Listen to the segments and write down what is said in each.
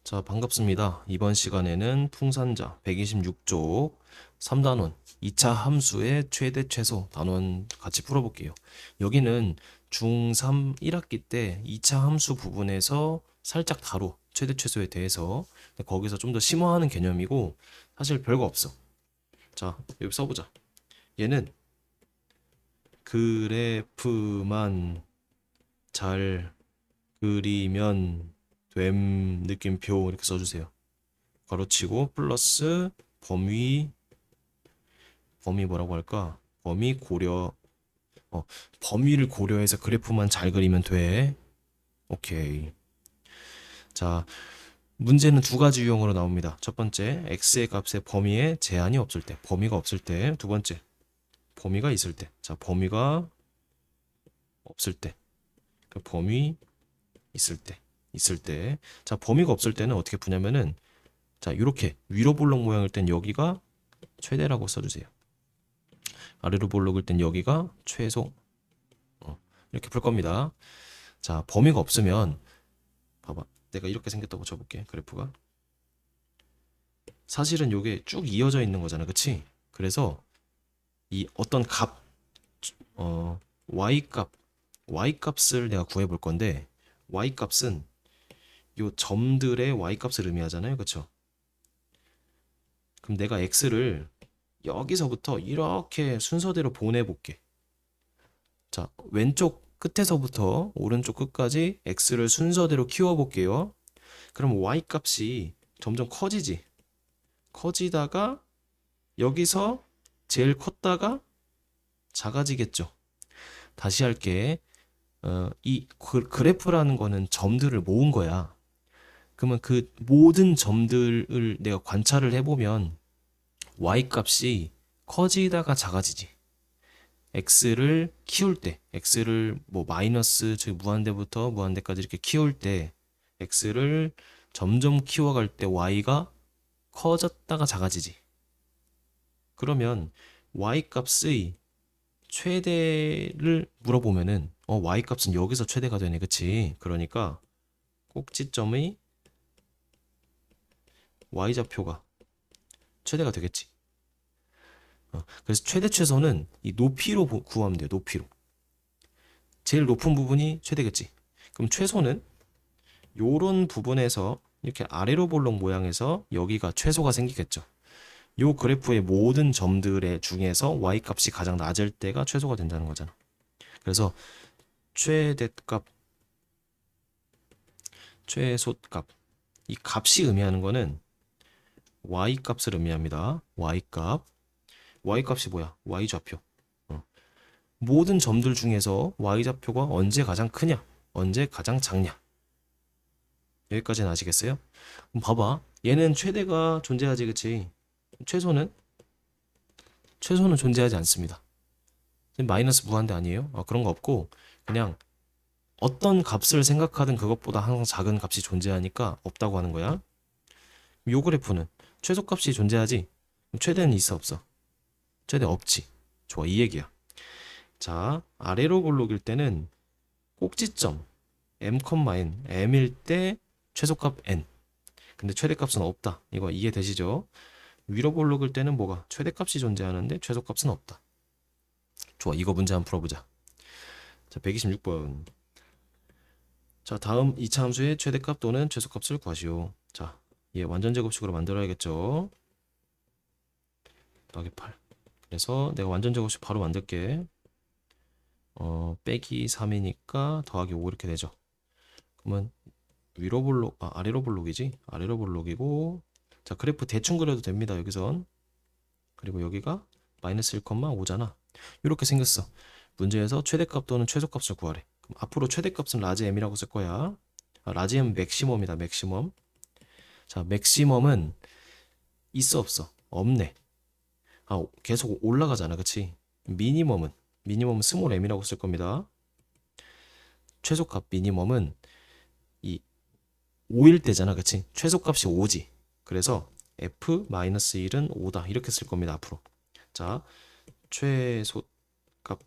자, 반갑습니다. 이번 시간에는 풍산자 126쪽 3단원 2차 함수의 최대 최소 단원 같이 풀어볼게요. 여기는 중3 1학기 때 2차 함수 부분에서 살짝 다뤄. 최대 최소에 대해서. 근데 거기서 좀 더 심화하는 개념이고 사실 별거 없어. 자, 여기 써보자. 얘는 그래프만 잘 그리면 됨 느낌표 이렇게 써주세요. 가로치고 플러스 범위 뭐라고 할까? 범위 고려 어, 범위를 고려해서 그래프만 잘 그리면 돼. 오케이. 자, 문제는 두 가지 유형으로 나옵니다. 첫 번째, x의 값의 범위에 제한이 없을 때, 범위가 없을 때. 두 번째, 범위가 있을 때. 자, 범위가 없을 때. 그 범위 있을 때. 있을 때. 자, 범위가 없을 때는 어떻게 푸냐면은 자, 이렇게 위로 볼록 모양일 땐 여기가 최대라고 써주세요. 아래로 볼록일 땐 여기가 최소. 이렇게 풀 겁니다. 자, 범위가 없으면 봐봐. 내가 이렇게 생겼다고 쳐볼게. 그래프가. 사실은 요게 쭉 이어져 있는 거잖아. 그치? 그래서 이 어떤 값, y 값을 내가 구해 볼 건데 y 값은 요 점들의 y 값을 의미하잖아요. 그쵸? 그럼 내가 x를 여기서부터 이렇게 순서대로 보내볼게. 자, 왼쪽 끝에서부터 오른쪽 끝까지 x를 순서대로 키워볼게요. 그럼 y 값이 점점 커지지. 커지다가 여기서 제일 컸다가 작아지겠죠. 다시 할게. 이 그래프라는 거는 점들을 모은 거야. 그러면 그 모든 점들을 내가 관찰을 해보면 y 값이 커지다가 작아지지. x를 키울 때, x를 뭐 마이너스 즉 무한대부터 무한대까지 이렇게 키울 때 x를 점점 키워갈 때 y가 커졌다가 작아지지. 그러면 y 값의 최대를 물어보면은 y 값은 여기서 최대가 되네. 그치? 그러니까 꼭지점의 y좌표가 최대가 되겠지. 그래서 최대 최소는 이 높이로 구하면 돼요. 높이로. 제일 높은 부분이 최대겠지. 그럼 최소는 요런 부분에서 이렇게 아래로 볼록 모양에서 여기가 최소가 생기겠죠. 요 그래프의 모든 점들의 중에서 y 값이 가장 낮을 때가 최소가 된다는 거잖아. 그래서 최대값, 최소값, 이 값이 의미하는 거는 y 값을 의미합니다. y 값. y 값이 뭐야? y 좌표. 모든 점들 중에서 y 좌표가 언제 가장 크냐? 언제 가장 작냐? 여기까지는 아시겠어요? 그럼 봐봐. 얘는 최대가 존재하지, 그치? 최소는? 최소는 존재하지 않습니다. 마이너스 무한대 아니에요? 그런 거 없고 그냥 어떤 값을 생각하든 그것보다 항상 작은 값이 존재하니까 없다고 하는 거야. 요 그래프는 최소값이 존재하지? 그럼 최대는 있어 없어? 최대 없지. 좋아, 이 얘기야. 자, 아래로 볼록일 때는 꼭지점 m, n, m일 때 최소값 n. 근데 최대값은 없다. 이거 이해되시죠? 위로 볼록일 때는 뭐가? 최대값이 존재하는데 최소값은 없다. 좋아, 이거 문제 한번 풀어보자. 자, 126번. 자, 다음 2차 함수의 최대값 또는 최소값을 구하시오. 자, 얘 완전 제곱식으로 만들어야겠죠? 더하기 8. 그래서 내가 완전 제곱식 바로 만들게. 빼기 3이니까 더하기 5 이렇게 되죠. 그러면 위로 볼록, 아래로 볼록이지? 아래로 볼록이고. 자, 그래프 대충 그려도 됩니다. 여기선. 그리고 여기가 마이너스 1,5잖아. 이렇게 생겼어. 문제에서 최대값 또는 최소값을 구하래. 그럼 앞으로 최대값은 라지 m이라고 쓸 거야. 라지 m 맥시멈이다. 맥시멈. 자, 맥시멈은 있어 없어? 없네. 계속 올라가잖아. 그치? 미니멈은 스몰 m이라고 쓸 겁니다. 최소값 미니멈은 이 5일 때잖아. 그치? 최소값이 5지. 그래서 f-1은 5다. 이렇게 쓸 겁니다. 앞으로. 자, 최소값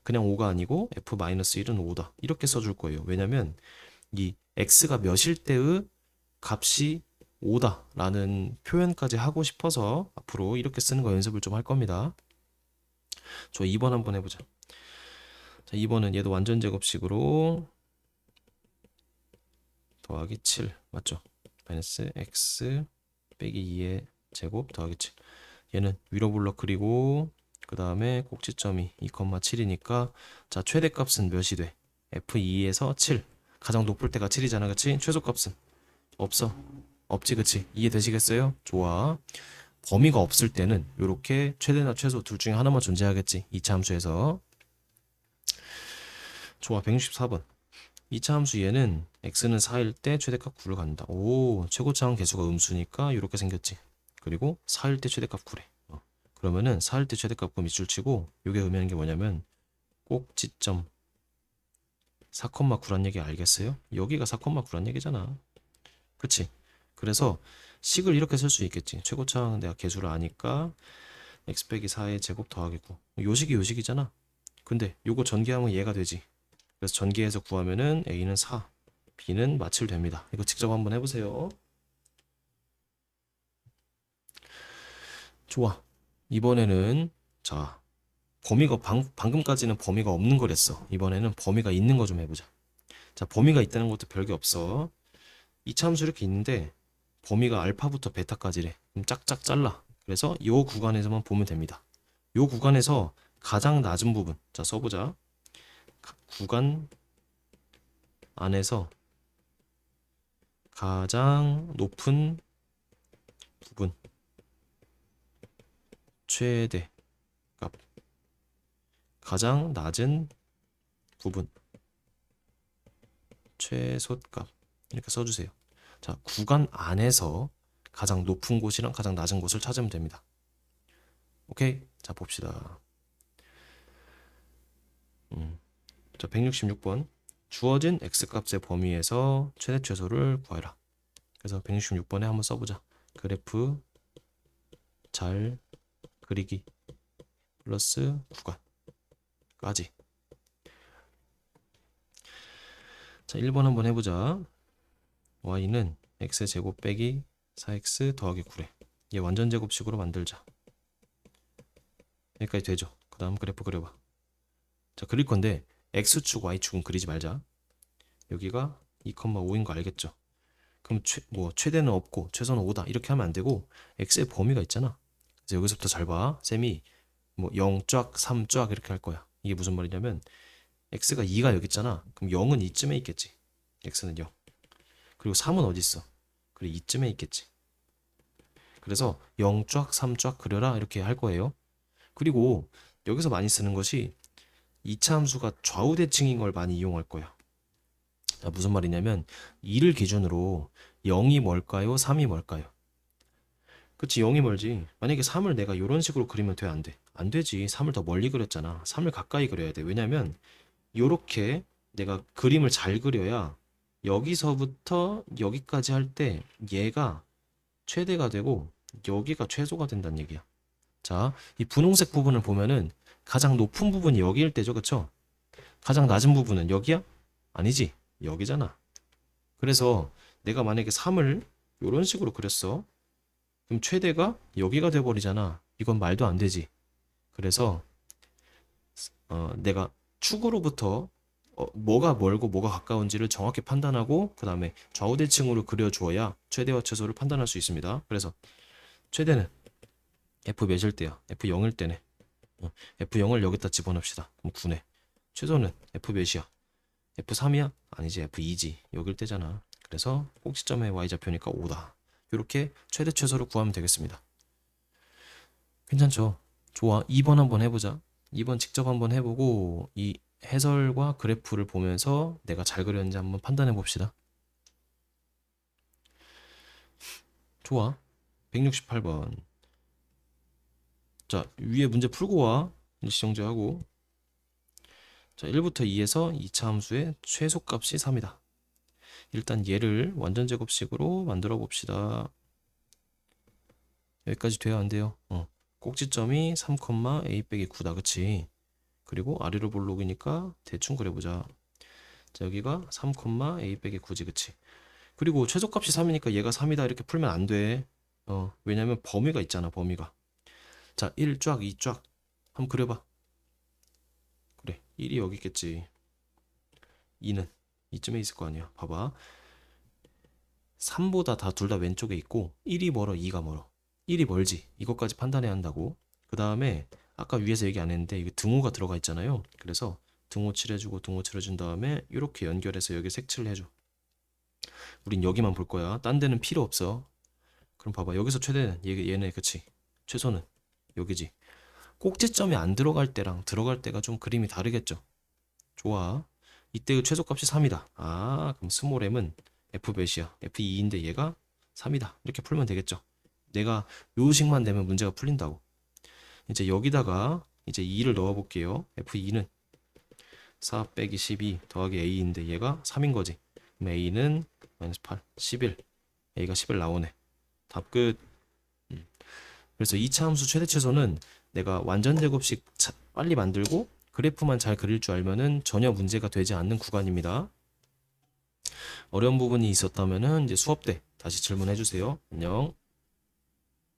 그냥 5가 아니고 f-1은 5다. 이렇게 써줄 거예요. 왜냐면 이 x가 몇일 때의 값이 5다 라는 표현까지 하고 싶어서 앞으로 이렇게 쓰는 거 연습을 좀 할 겁니다. 저 2번 한번 해보자. 자, 2번은 얘도 완전 제곱식으로 더하기 7 맞죠? 마이너스 x 빼기 2의 제곱 더하기 7. 얘는 위로 블럭 그리고 그 다음에 꼭지점이 2,7이니까 자 최대값은 몇이 돼? f2에서 7. 가장 높을 때가 7이잖아, 그치? 최소값은 없어. 없지, 그치? 이해되시겠어요? 좋아. 범위가 없을 때는 이렇게 최대나 최소 둘 중에 하나만 존재하겠지. 2차 함수에서. 좋아. 164번. 2차 함수 얘는 x는 4일 때 최대값 9를 갖는다. 오, 최고차항 개수가 음수니까 이렇게 생겼지. 그리고 4일 때 최대값 9래. 그러면은 4일 때 최대값 9 밑줄 치고 이게 의미하는 게 뭐냐면 꼭지점 4,9란 얘기 알겠어요? 여기가 4,9란 얘기잖아. 그치? 그래서 식을 이렇게 쓸 수 있겠지. 최고차항은 내가 개수를 아니까 x 빼기 4의 제곱 더하기 9. 요식이 요식이잖아. 근데 요거 전개하면 얘가 되지. 그래서 전개해서 구하면은 a는 4, b는 마칠됩니다. 이거 직접 한번 해보세요. 좋아. 이번에는 자 범위가 방금까지는 범위가 없는 거랬어. 이번에는 범위가 있는 거 좀 해보자. 자, 범위가 있다는 것도 별게 없어. 이차함수 이렇게 있는데 범위가 알파부터 베타까지래. 그럼 짝짝 잘라. 그래서 이 구간에서만 보면 됩니다. 이 구간에서 가장 낮은 부분, 자 써보자. 구간 안에서 가장 높은 부분 최대 값, 가장 낮은 부분 최소값 이렇게 써주세요. 자, 구간 안에서 가장 높은 곳이랑 가장 낮은 곳을 찾으면 됩니다. 오케이? 자, 봅시다. 자, 166번. 주어진 x값의 범위에서 최대 최소를 구해라. 그래서 166번에 한번 써보자. 그래프 잘 그리기 플러스 구간까지. 자, 1번 한번 해보자. y는 x제곱 빼기 4x 더하기 9래. 얘 완전 제곱식으로 만들자. 여기까지 되죠. 그 다음 그래프 그려봐. 자, 그릴 건데 x축, y축은 그리지 말자. 여기가 2,5인 거 알겠죠? 그럼 최대는 없고 최소는 5다 이렇게 하면 안 되고 x의 범위가 있잖아. 그래서 여기서부터 잘 봐. 쌤이 0쫙, 3쫙 이렇게 할 거야. 이게 무슨 말이냐면 x가 2가 여기 있잖아. 그럼 0은 이쯤에 있겠지. x는 0. 그리고 3은 어디 있어? 그래, 이쯤에 있겠지. 그래서 0쫙, 3쫙 그려라 이렇게 할 거예요. 그리고 여기서 많이 쓰는 것이 2차 함수가 좌우 대칭인 걸 많이 이용할 거야. 자, 무슨 말이냐면 2를 기준으로 0이 뭘까요? 3이 뭘까요? 그치, 0이 멀지. 만약에 3을 내가 이런 식으로 그리면 돼, 안 돼? 안 되지. 3을 더 멀리 그렸잖아. 3을 가까이 그려야 돼. 왜냐면 이렇게 내가 그림을 잘 그려야 여기서부터 여기까지 할 때 얘가 최대가 되고 여기가 최소가 된다는 얘기야. 자, 이 분홍색 부분을 보면은 가장 높은 부분이 여기일 때죠, 그쵸? 가장 낮은 부분은 여기야? 아니지, 여기잖아. 그래서 내가 만약에 3을 이런 식으로 그렸어. 그럼 최대가 여기가 돼버리잖아. 이건 말도 안 되지. 그래서 내가 축으로부터 뭐가 멀고 뭐가 가까운지를 정확히 판단하고 그 다음에 좌우대칭으로 그려주어야 최대와 최소를 판단할 수 있습니다. 그래서 최대는 f 몇일 때야? f 0일 때네. f 0을 여기다 집어넣읍시다. 그럼 9네. 최소는 f 몇이야? f 3이야? 아니지, f 2지. 여길 때잖아. 그래서 꼭지점의 y좌표니까 5다. 이렇게 최대 최소를 구하면 되겠습니다. 괜찮죠? 좋아. 2번 한번 해보자. 2번 직접 한번 해보고 이 해설과 그래프를 보면서 내가 잘 그렸는지 한번 판단해 봅시다. 좋아. 168번. 자, 위에 문제 풀고 와. 일시정지하고. 자, 1부터 2에서 2차 함수의 최소값이 3이다. 일단 얘를 완전 제곱식으로 만들어 봅시다. 여기까지 돼야 안 돼요? 꼭지점이 3, a 빼기 9다. 그치? 그리고 아래로 볼록이니까 대충 그려보자. 자, 여기가 3, a 빼기 9지, 그치? 그리고 최소값이 3이니까 얘가 3이다 이렇게 풀면 안 돼. 왜냐면 범위가 있잖아, 범위가. 자, 1 쫙, 2 쫙. 한번 그려봐. 그래, 1이 여기 있겠지. 2는 이쯤에 있을 거 아니야. 봐봐. 3보다 다 둘 다 왼쪽에 있고 1이 멀어, 2가 멀어. 1이 멀지. 이것까지 판단해야 한다고. 그 다음에 아까 위에서 얘기 안 했는데 이거 등호가 들어가 있잖아요. 그래서 등호 칠해주고 등호 칠해준 다음에 이렇게 연결해서 여기 색칠을 해줘. 우린 여기만 볼 거야. 딴 데는 필요 없어. 그럼 봐봐. 여기서 최대는 얘네 그치? 최소는 여기지. 꼭지점이 안 들어갈 때랑 들어갈 때가 좀 그림이 다르겠죠. 좋아. 이때의 최소값이 3이다. 아, 그럼 스몰 m은 f 몇이야? f2인데 얘가 3이다. 이렇게 풀면 되겠죠. 내가 요 식만 되면 문제가 풀린다고. 이제 여기다가 이제 2를 넣어 볼게요. f2는 4 빼기 12 더하기 a인데 얘가 3인 거지. 그럼 a는 마이너스 8, 11. a가 11 나오네. 답 끝. 그래서 2차 함수 최대 최소는 내가 완전 제곱식 빨리 만들고 그래프만 잘 그릴 줄 알면은 전혀 문제가 되지 않는 구간입니다. 어려운 부분이 있었다면은 이제 수업 때 다시 질문해 주세요. 안녕.